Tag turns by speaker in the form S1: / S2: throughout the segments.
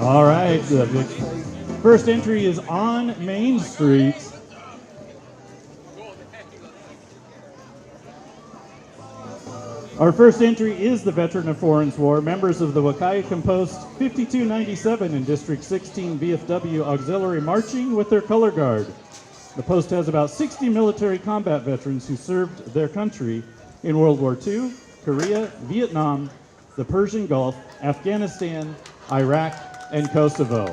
S1: All right, the first entry is on Main Street. Our first entry is the Veteran of Foreign's War, members of the Wahkiakum Post 5297 in District 16 VFW Auxiliary marching with their color guard. The post has about 60 military combat veterans who served their country in World War II, Korea, Vietnam, the Persian Gulf, Afghanistan, Iraq, and Kosovo.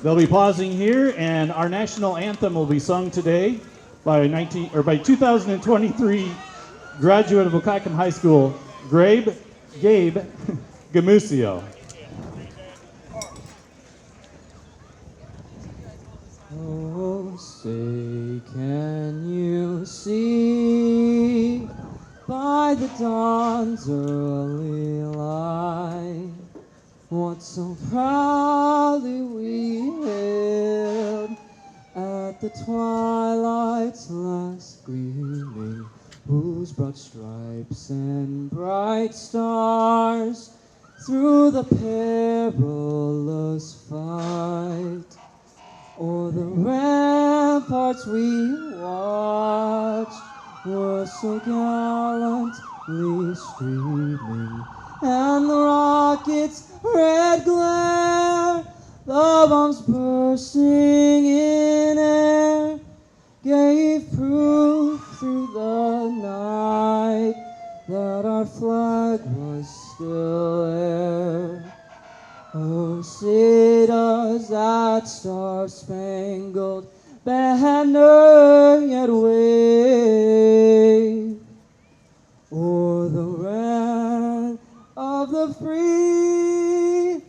S1: They'll be pausing here, and our national anthem will be sung today by 2023 graduate of Wahkiakum High School, Gabe Gamusio.
S2: Oh, say, can you see by the dawn's early light what so proudly we hailed at the twilight's last gleaming, whose broad stripes and bright stars through the perilous fight o'er the ramparts we watched were so gallantly streaming, and the rocket's red glare, the bombs bursting in air, gave proof through the night that our flag was still there. Oh, say does that star-spangled banner yet wave o'er the land of the free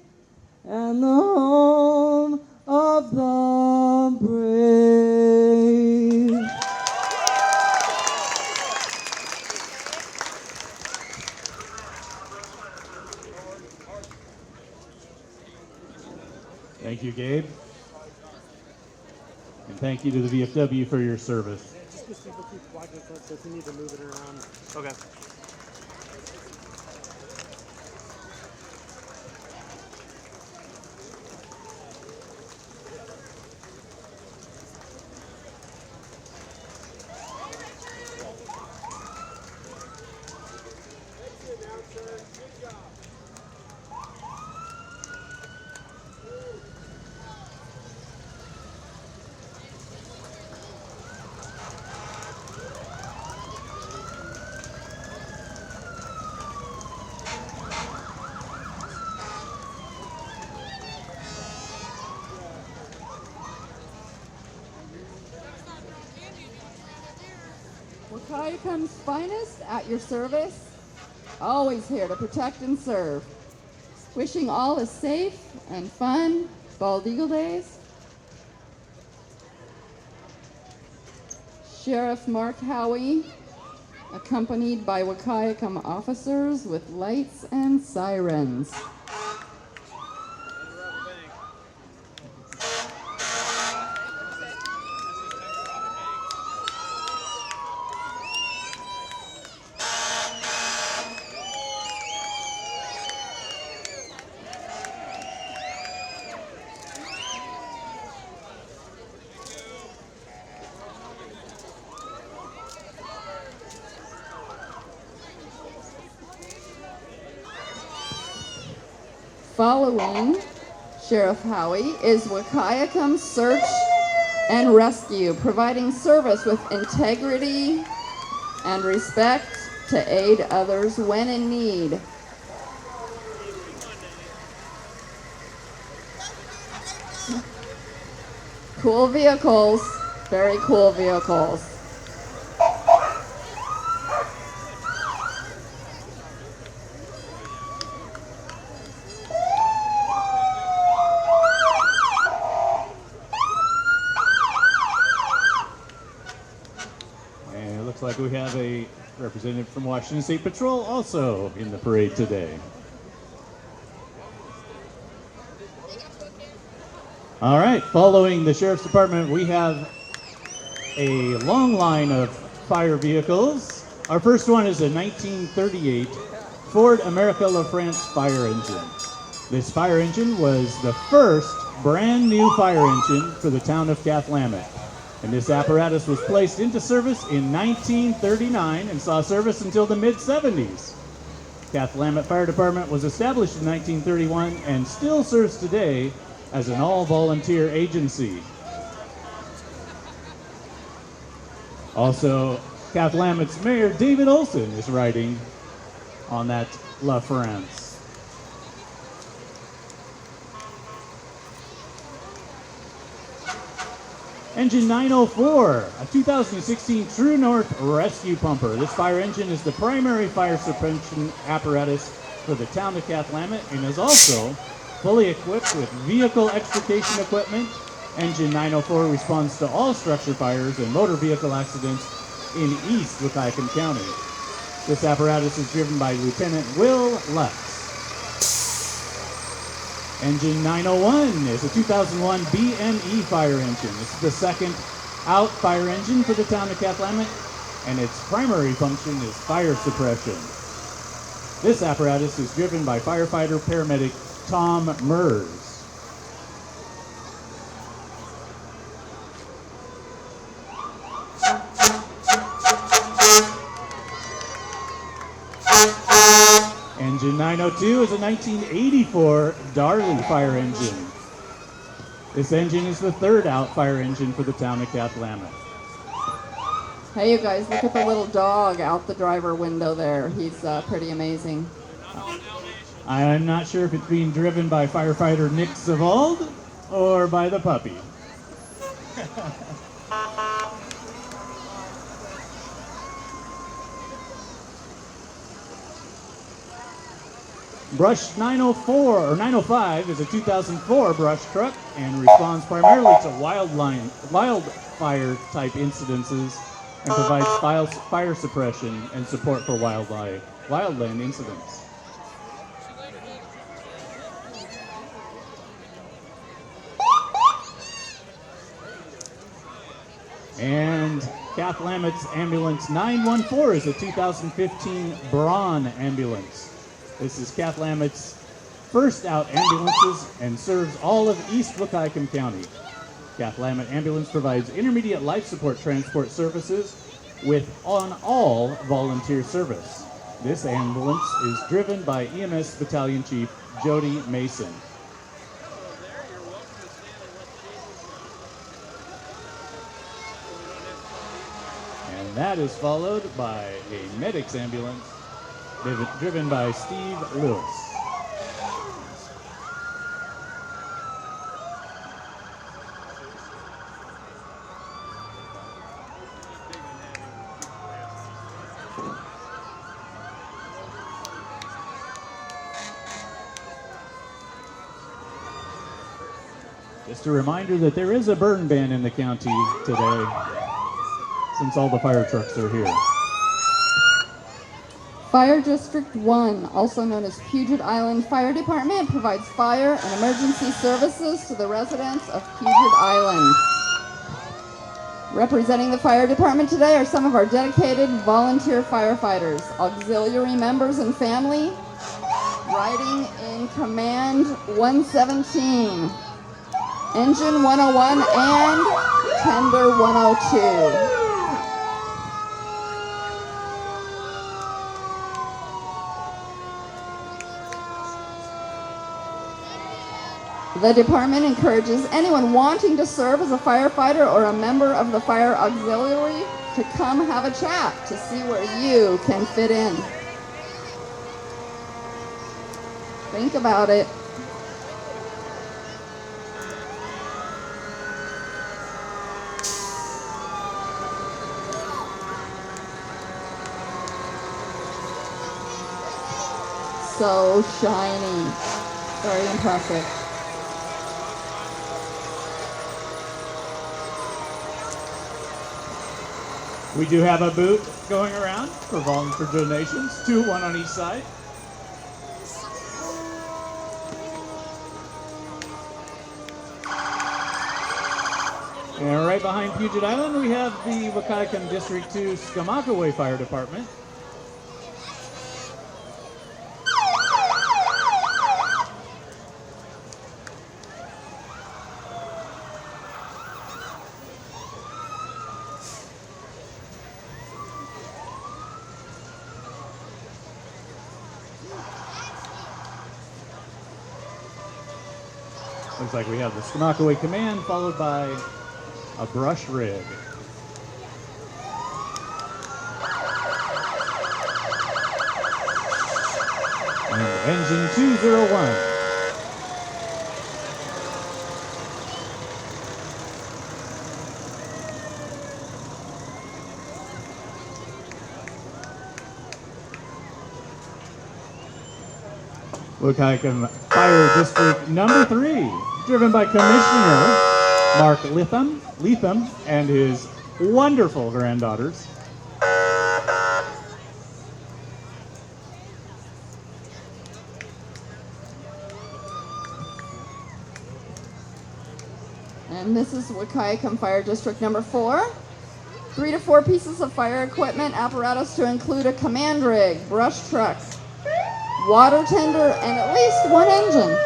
S2: and the home of the brave.
S1: Thank you, Gabe. And thank you to the VFW for your service.
S3: Just because people keep watching us, if you need to move it around. Okay.
S4: Wahkiakum's finest at your service, always here to protect and serve. Wishing all a safe and fun Bald Eagle Days. Sheriff Mark Howie, accompanied by Wahkiakum officers with lights and sirens. Following Sheriff Howie is Wahkiakum Search and Rescue, providing service with integrity and respect to aid others when in need. Cool vehicles, very cool vehicles.
S1: Looks like we have a representative from Washington State Patrol also in the parade today. All right, following the Sheriff's Department, we have a long line of fire vehicles. Our first one is a 1938 Ford America La France fire engine. This fire engine was the first brand new fire engine for the town of Cathlamet. And this apparatus was placed into service in 1939 and saw service until the mid-70s. Cathlamet Fire Department was established in 1931 and still serves today as an all-volunteer agency. Also, Cathlamet's Mayor David Olson is riding on that La France. Engine 904, a 2016 True North rescue pumper. This fire engine is the primary fire suppression apparatus for the town of Cathlamet and is also fully equipped with vehicle extrication equipment. Engine 904 responds to all structure fires and motor vehicle accidents in East Wahkiakum County. This apparatus is driven by Lieutenant Will Lutz. Engine 901 is a 2001 BME fire engine. This is the second out fire engine for the town of Cathlamet, and its primary function is fire suppression. This apparatus is driven by firefighter paramedic Tom Mers. Engine 902 is a 1984 Darley fire engine. This engine is the third out fire engine for the town of Cathlamet.
S4: Hey, you guys, look at the little dog out the driver window there. He's pretty amazing.
S1: I'm not sure if it's being driven by firefighter Nick Savald or by the puppy. Brush 904 or 905 is a 2004 brush truck and responds primarily to wildfire type incidences and provides fire suppression and support for wildland incidents. And Cathlamet's Ambulance 914 is a 2015 Braun ambulance. This is Cathlamet's first out ambulances and serves all of East Wahkiakum County. Cathlamet Ambulance provides intermediate life support transport services on all volunteer service. This ambulance is driven by EMS Battalion Chief Jody Mason. And that is followed by a medics ambulance driven by Steve Lewis. Just a reminder that there is a burn ban in the county today, since all the fire trucks are here.
S4: Fire District 1, also known as Puget Island Fire Department, provides fire and emergency services to the residents of Puget Island. Representing the fire department today are some of our dedicated volunteer firefighters, auxiliary members and family, riding in Command 117, Engine 101, and Tender 102. The department encourages anyone wanting to serve as a firefighter or a member of the fire auxiliary to come have a chat to see where you can fit in. Think about it. So shiny. Very impressive.
S1: We do have a booth going around for volunteer donations, one on each side. And right behind Puget Island, we have the Wahkiakum District 2 Skamakaway Fire Department. Looks like we have the Skamakawe Command followed by a brush rig. And engine 201. Wahkiakum Fire District number 3, driven by Commissioner Mark Leatham and his wonderful granddaughters.
S4: And this is Wahkiakum Fire District number 4. 3 to 4 pieces of fire equipment apparatus to include a command rig, brush truck, water tender, and at least 1 engine.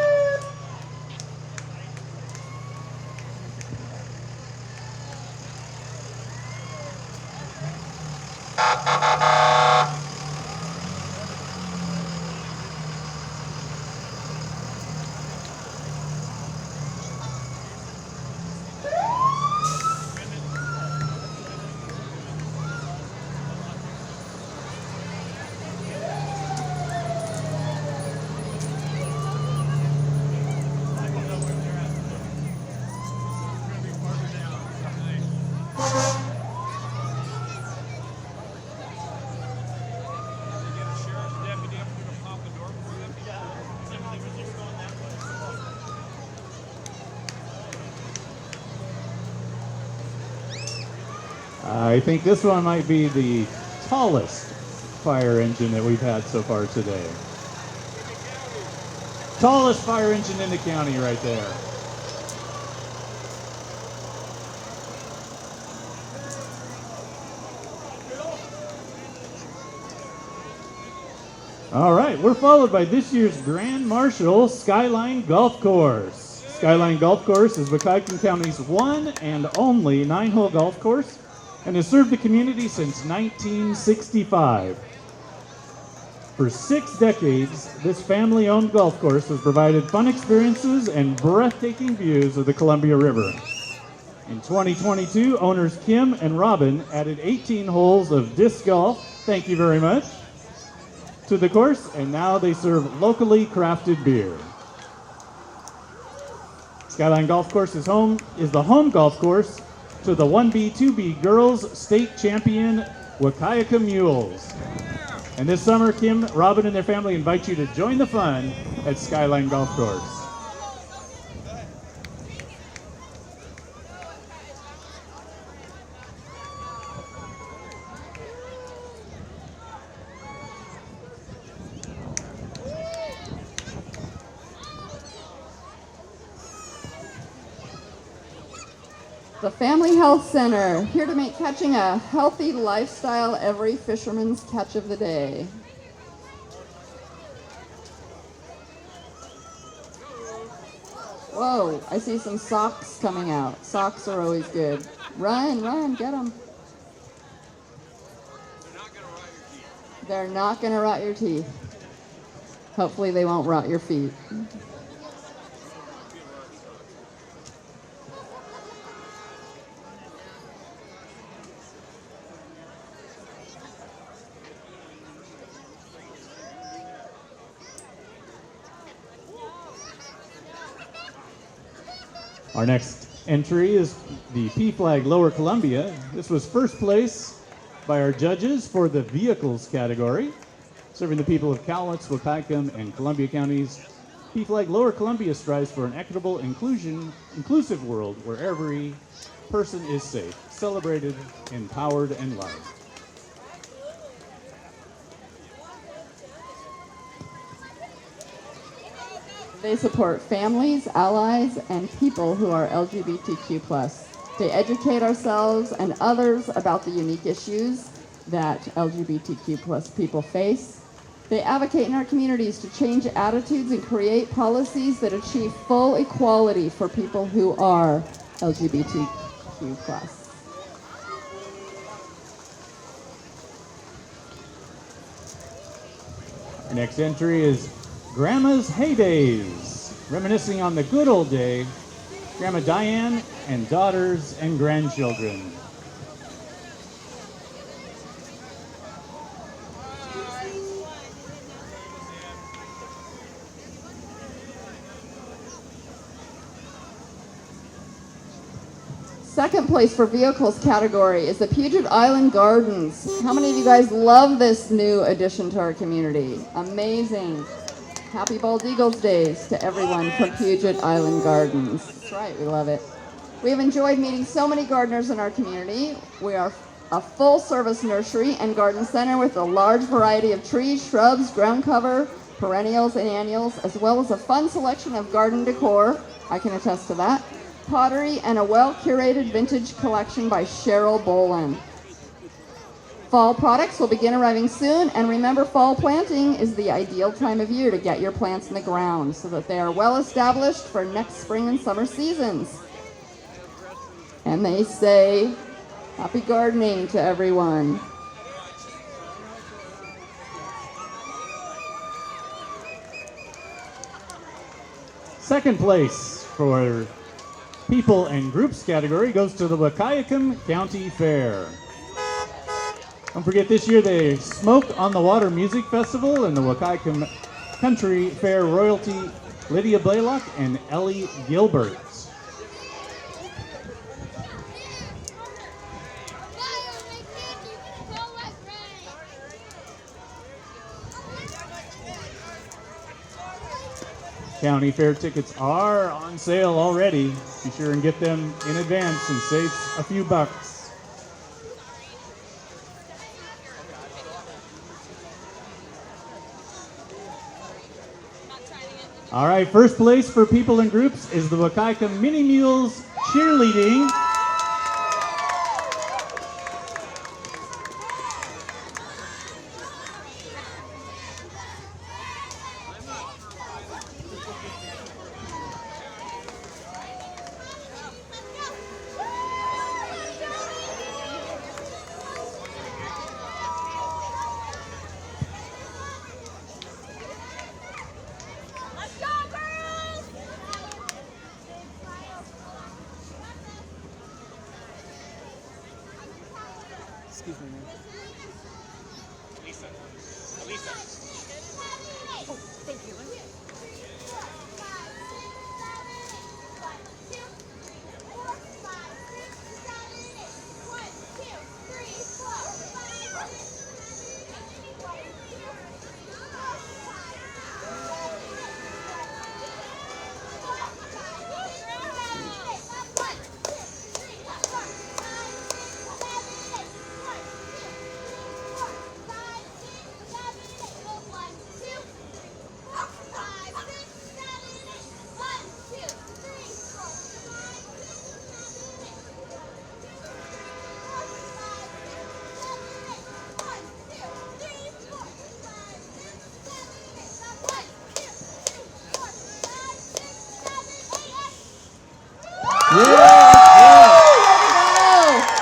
S1: I think this one might be the tallest fire engine that we've had so far today. Tallest fire engine in the county right there. All right, we're followed by this year's Grand Marshal, Skyline Golf Course. Skyline Golf Course is Wahkiakum County's one and only 9-hole golf course and has served the community since 1965. For 6 decades, this family-owned golf course has provided fun experiences and breathtaking views of the Columbia River. In 2022, owners Kim and Robin added 18 holes of disc golf, thank you very much, to the course, and now they serve locally crafted beer. Skyline Golf Course is the home golf course to the 1B, 2B girls state champion Wahkiakum Mules. And this summer, Kim, Robin, and their family invite you to join the fun at Skyline Golf Course.
S4: The Family Health Center, here to make catching a healthy lifestyle every fisherman's catch of the day. Whoa, I see some socks coming out. Socks are always good. Run, run, get them. They're not going to rot your teeth. Hopefully they won't rot your feet.
S1: Our next entry is the P Flag Lower Columbia. This was first place by our judges for the vehicles category. Serving the people of Cowlitz, Wahkiakum, and Columbia counties, P Flag Lower Columbia strives for an equitable, inclusive world where every person is safe, celebrated, empowered, and loved.
S4: They support families, allies, and people who are LGBTQ+. They educate ourselves and others about the unique issues that LGBTQ+ people face. They advocate in our communities to change attitudes and create policies that achieve full equality for people who are LGBTQ+.
S1: Our next entry is Grandma's Heydays. reminiscing on the good old day, Grandma Diane and daughters and grandchildren.
S4: Second place for vehicles category is the Puget Island Gardens. How many of you guys love this new addition to our community? Amazing. Happy Bald Eagles Days to everyone from Puget Island Gardens. That's right, we love it. We have enjoyed meeting so many gardeners in our community. We are a full-service nursery and garden center with a large variety of trees, shrubs, ground cover, perennials, and annuals, as well as a fun selection of garden decor. I can attest to that. Pottery, and a well-curated vintage collection by Cheryl Bolin. Fall products will begin arriving soon, and remember, fall planting is the ideal time of year to get your plants in the ground so that they are well established for next spring and summer seasons. And they say, happy gardening to everyone.
S1: Second place for people and groups category goes to the Wahkiakum County Fair. Don't forget, this year they Smoke on the Water Music Festival and the Wahkiakum Country Fair royalty Lydia Blaylock and Ellie Gilbert. County Fair tickets are on sale already. Be sure and get them in advance and save a few bucks. All right, first place for people and groups is the Wahkiakum Mini Mules Cheerleading.
S3: Excuse me, man. Lisa. Lisa. Oh, thank you.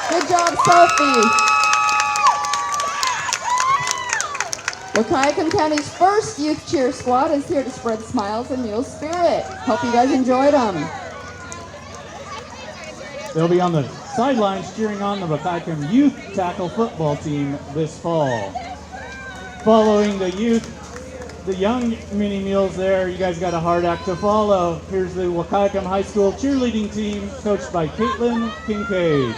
S4: Good job, Sophie. Wahkiakum County's first youth cheer squad is here to spread smiles and mule spirit. Hope you guys enjoyed them.
S1: They'll be on the sidelines cheering on the Wahkiakum youth tackle football team this fall. Following the young mini mules there, you guys got a hard act to follow. Here's the Wahkiakum High School cheerleading team coached by Caitlin Kincaid.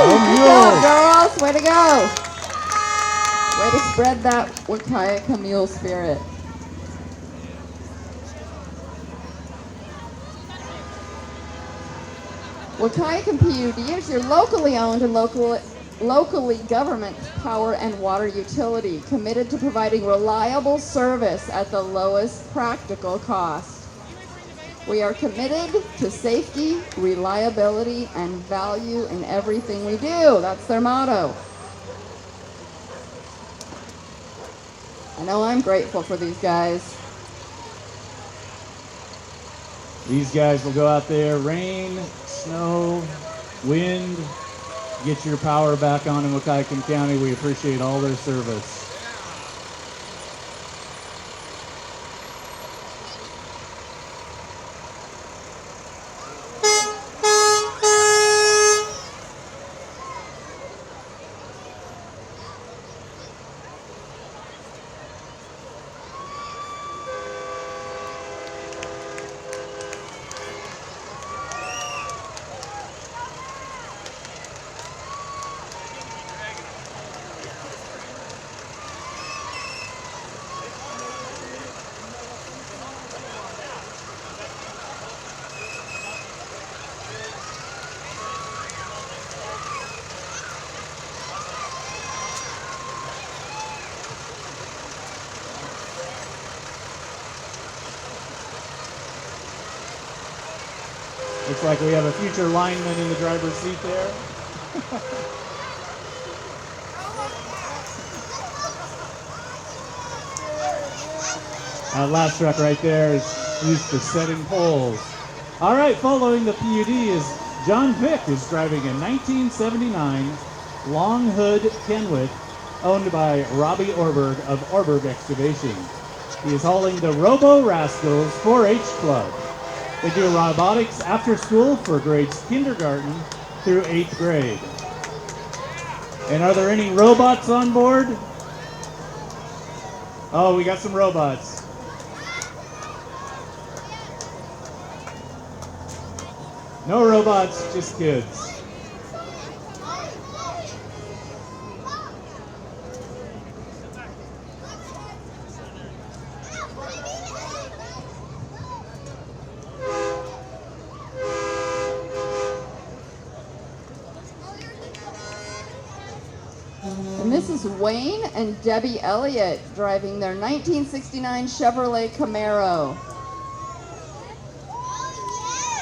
S1: Good job, girls. Way to go. Way to spread that Wahkiakum mule spirit. Wahkiakum PUD is your locally owned and
S4: locally government power and water utility committed to providing reliable service at the lowest practical cost. We are committed to safety, reliability, and value in everything we do. That's their motto. I know I'm grateful for these guys.
S1: These guys will go out there, rain, snow, wind, get your power back on in Wahkiakum County. We appreciate all their service. Looks like we have a future lineman in the driver's seat there. That last truck right there is used for setting poles. All right, following the PUD is John Vick is driving a 1979 long hood Kenworth owned by Robbie Orberg of Orberg Excavation. He is hauling the Robo Rascals 4-H Club. They do robotics after school for grades kindergarten through 8th grade. And are there any robots on board? Oh, we got some robots. No robots, just kids.
S4: And this is Wayne and Debbie Elliott driving their 1969 Chevrolet Camaro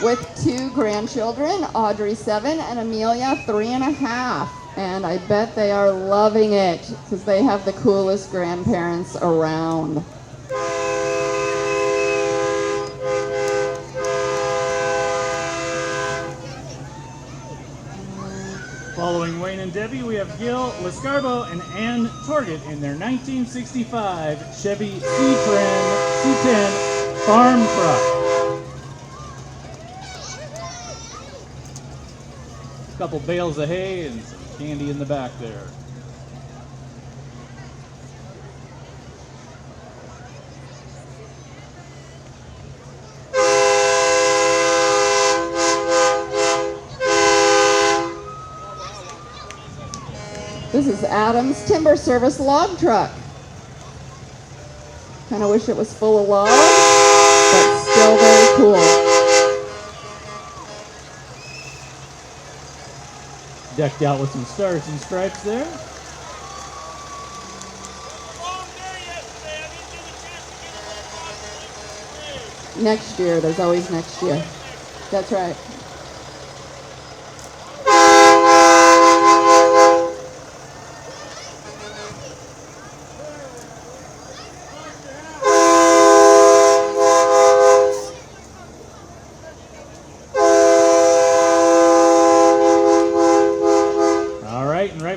S4: with 2 grandchildren, Audrey 7 and Amelia 3.5. And I bet they are loving it because they have the coolest grandparents around.
S1: Following Wayne and Debbie, we have Gil Lescarbo and Ann Torgett in their 1965 Chevy C10 farm truck. A couple bales of hay and some candy in the back there.
S4: This is Adam's Timber Service log truck. Kind of wish it was full of logs, but still very cool.
S1: Decked out with some stars and stripes there.
S4: Next year, there's always next year. That's right.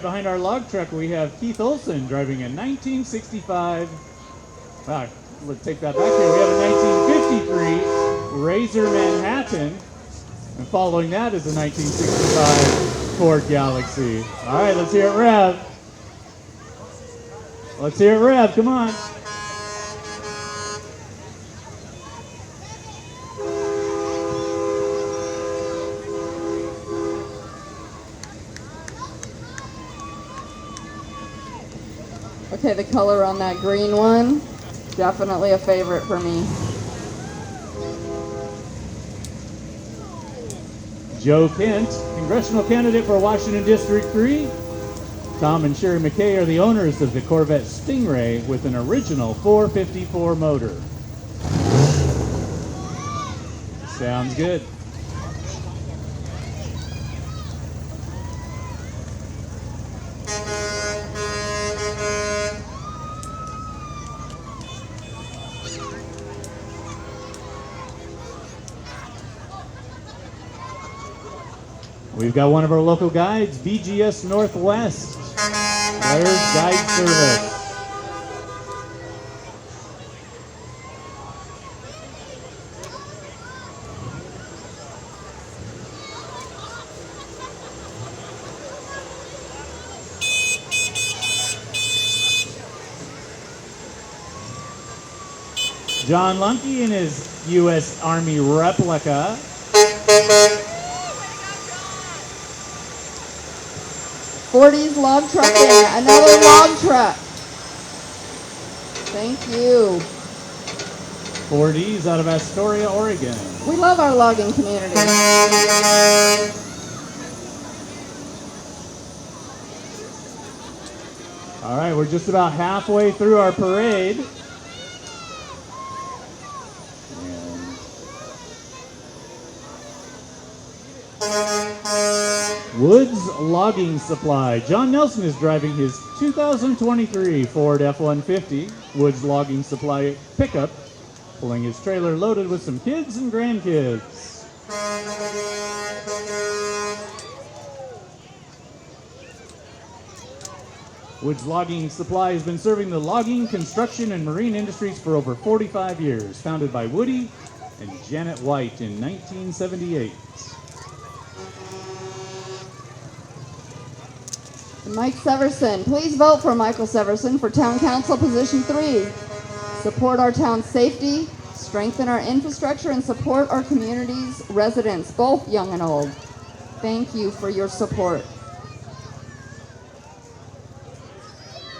S1: Behind our log truck, we have Keith Olson driving a 1965. Wow, let's take that back here. We have a 1953 Razor Manhattan, and following that is a 1965 Ford Galaxy. All right, let's hear it rev. Let's hear it rev. Come on.
S4: Okay, the color on that green one, definitely a favorite for me.
S1: Joe Kent, congressional candidate for Washington District 3, Tom and Sherry McKay are the owners of the Corvette Stingray with an original 454 motor. Sounds good. We've got one of our local guides, VGS Northwest. There's guide service. John Lunke in his U.S. Army replica.
S4: Forties log trucking, another log truck. Thank you.
S1: 4Ds out of Astoria, Oregon.
S4: We love our logging community.
S1: All right, we're just about halfway through our parade. Woods Logging Supply. John Nelson is driving his 2023 Ford F-150 Woods Logging Supply pickup, pulling his trailer loaded with some kids and grandkids. Woods Logging Supply has been serving the logging, construction, and marine industries for over 45 years. Founded by Woody and Janet White in 1978.
S4: Mike Severson. Please vote for Michael Severson for Town Council Position 3. Support our town's safety, strengthen our infrastructure, and support our community's residents, both young and old. Thank you for your support.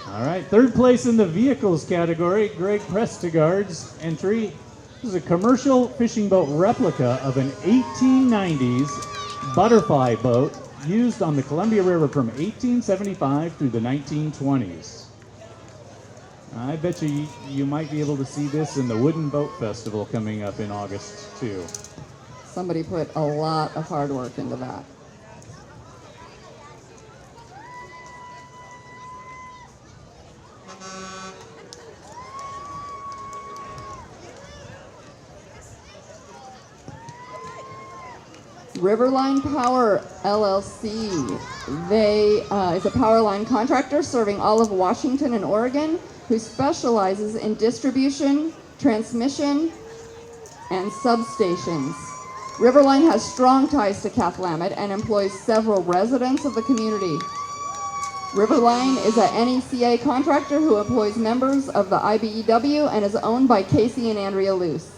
S1: All right, third place in the vehicles category, Greg Prestigard's entry. This is a commercial fishing boat replica of an 1890s butterfly boat used on the Columbia River from 1875 through the 1920s. I bet you might be able to see this in the Wooden Boat Festival coming up in August too.
S4: Somebody put a lot of hard work into that. Riverline Power LLC. They is a power line contractor serving all of Washington and Oregon, who specializes in distribution, transmission, and substations. Riverline has strong ties to Cathlamet and employs several residents of the community. Riverline is a NECA contractor who employs members of the IBEW and is owned by Casey and Andrea Luce.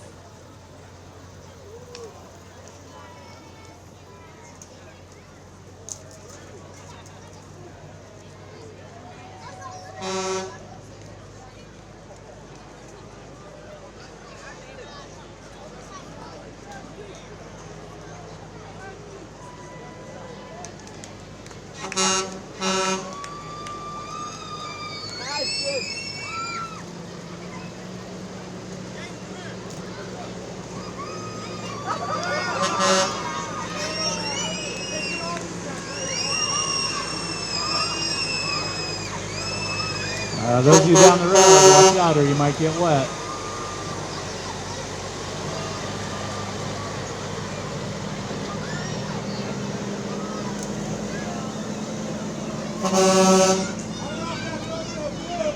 S1: Those of you down the road, watch out or you might get wet.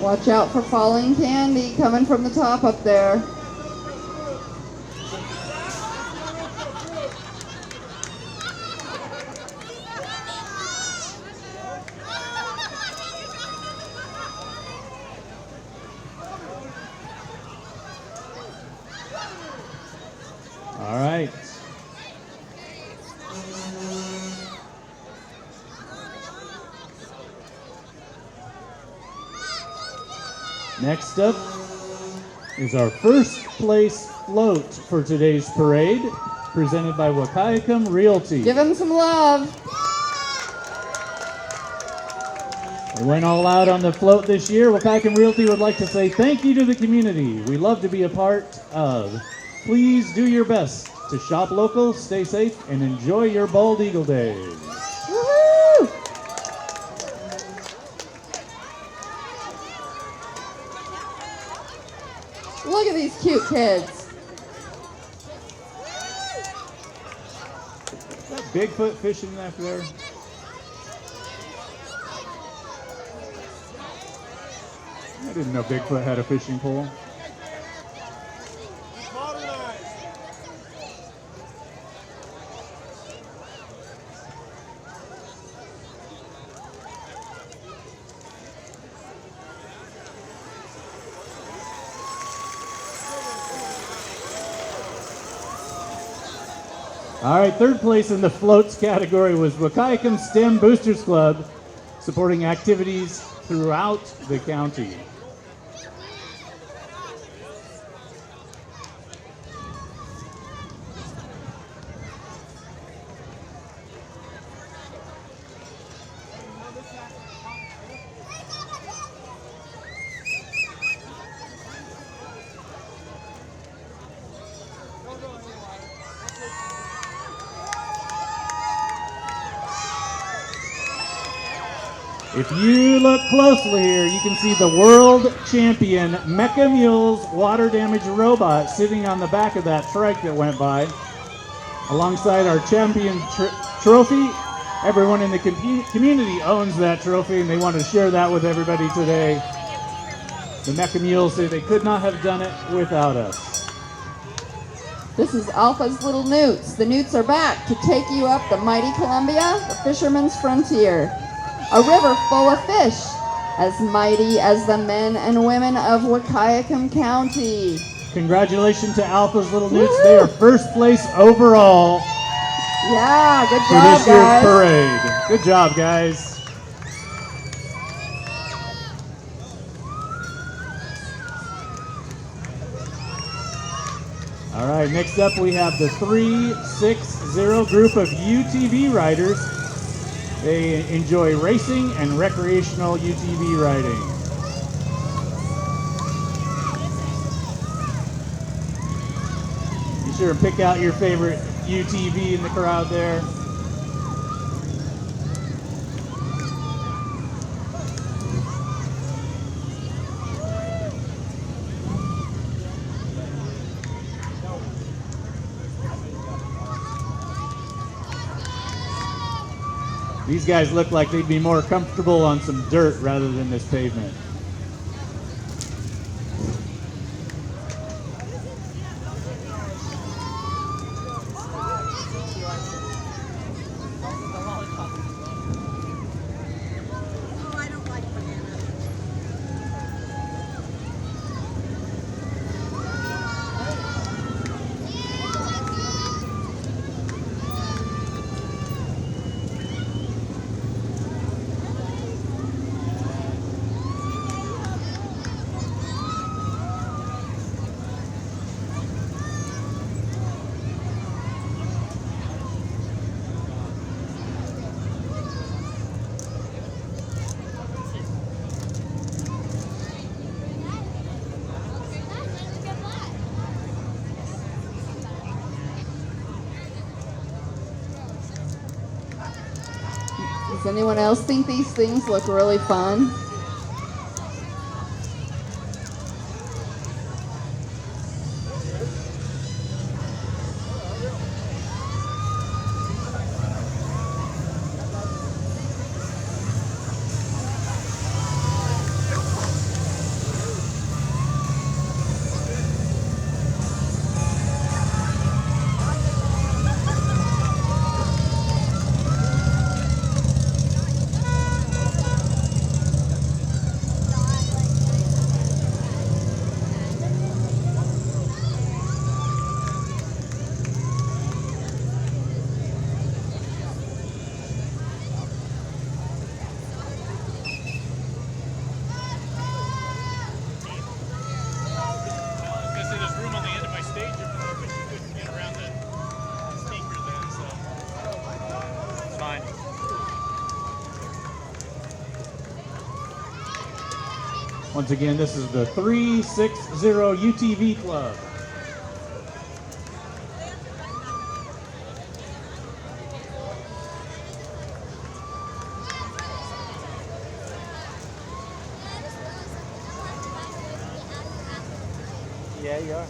S4: Watch out for falling candy coming from the top up there.
S1: All right. Next up is our first place float for today's parade, presented by Wahkiakum Realty.
S4: Give him some love.
S1: We went all out on the float this year. Wahkiakum Realty would like to say thank you to the community. We love to be a part of. Please do your best to shop local, stay safe, and enjoy your Bald Eagle Days.
S4: Woohoo! Look at these cute kids.
S1: Is that Bigfoot fishing back there? I didn't know Bigfoot had a fishing pole. All right, third place in the floats category was Wahkiakum STEM Boosters Club, supporting activities throughout the county. If you look closely here, you can see the world champion Mecha Mules water damage robot sitting on the back of that trike that went by. Alongside our champion trophy, everyone in the community owns that trophy and they want to share that with everybody today. The Mecha Mules say they could not have done it without us.
S4: This is Alpha's Little Newts. The Newts are back to take you up the mighty Columbia, the fisherman's frontier. A river full of fish, as mighty as the men and women of Wahkiakum County.
S1: Congratulations to Alpha's Little Newts. Woo-hoo! They are first place overall
S4: Yeah, good
S1: for
S4: job,
S1: this year's
S4: guys.
S1: parade. Good job, guys. All right, next up we have the 360 group of UTV riders. They enjoy racing and recreational UTV riding. Be sure and pick out your favorite UTV in the crowd there. These guys look like they'd be more comfortable on some dirt rather than this pavement.
S4: Does anyone else think these things look really fun?
S1: Once again, this is the 360 UTV Club.
S3: Yeah, you are.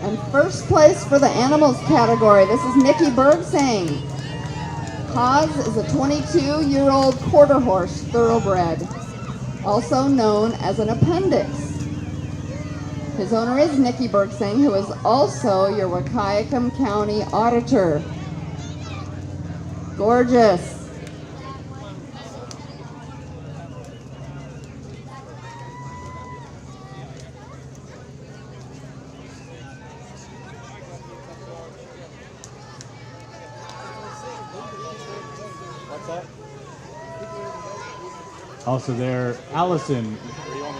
S4: And first place for the animals category, this is Mickey Bergsang. Haas is a 22-year-old quarter horse thoroughbred, also known as an appendix. His owner is Nikki Bergsang, who is also your Wahkiakum County auditor. Gorgeous.
S3: What's that?
S1: Also there, Allison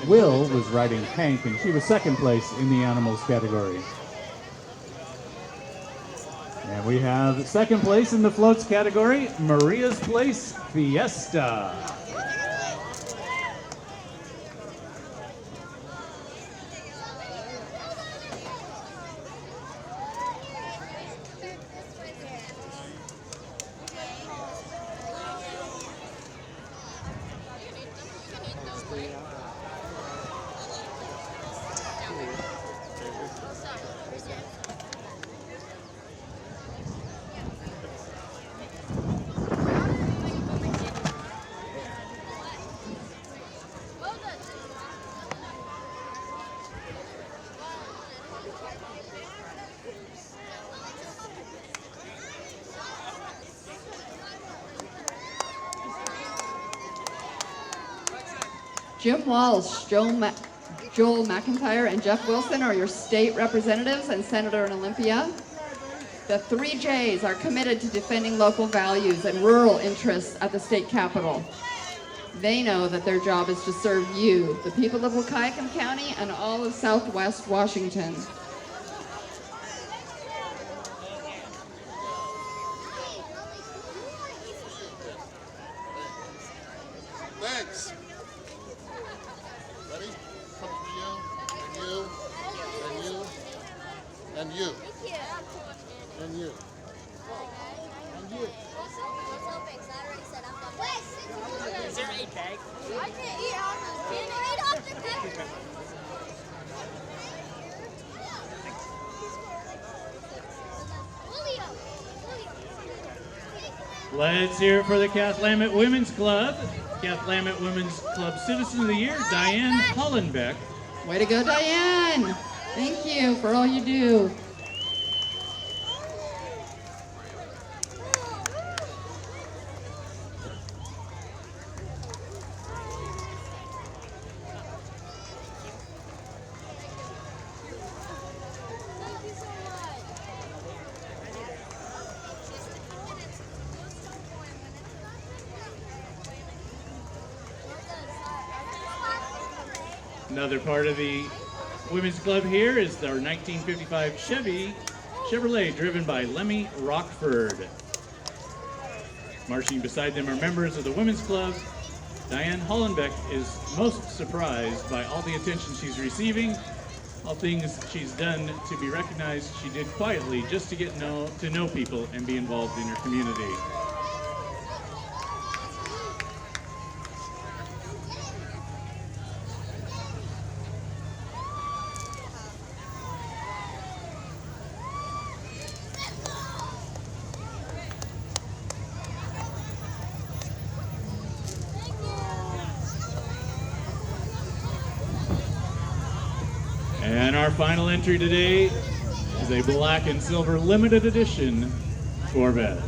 S1: Will was riding Hank, and she was second place in the animals category. And we have second place in the floats category, Maria's Place Fiesta.
S4: Jim Walsh, Joel McIntyre, and Jeff Wilson are your state representatives and Senator in Olympia. The 3 J's are committed to defending local values and rural interests at the state capitol. They know that their job is to serve you, the people of Wahkiakum County and all of Southwest Washington.
S5: Thanks. Ready? Come for you, and you, and you, and you, and you, and you.
S6: Is there a bag?
S7: I can't eat off this. Can you eat off the pepper?
S1: Let's hear it for the Cathlamet Women's Club. Cathlamet Women's Club Citizen of the Year, Diane Hollenbeck.
S4: Way to go, Diane! Thank you for all you do.
S1: Another part of the Women's Club here is our 1955 Chevrolet driven by Lemmy Rockford. Marching beside them are members of the Women's Club. Diane Hollenbeck is most surprised by all the attention she's receiving, all things she's done to be recognized. She did quietly just to get to know people and be involved in her community. our final entry today is a black and silver limited edition Corvette.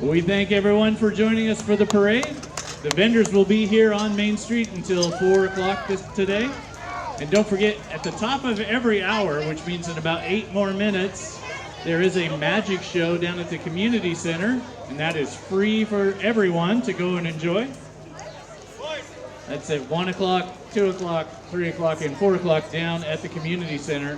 S1: We thank everyone for joining us for the parade. The vendors will be here on Main Street until 4 o'clock today. And don't forget, at the top of every hour, which means in about 8 more minutes, there is a magic show down at the community center, and that is free for everyone to go and enjoy. That's at 1 o'clock, 2 o'clock, 3 o'clock, and 4 o'clock down at the community center.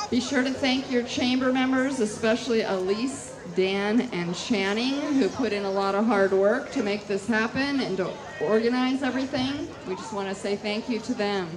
S4: Be sure to thank your chamber members, especially Elise, Dan, and Channing, who put in a lot of hard work to make this happen and to organize everything. We just want to say thank you to them.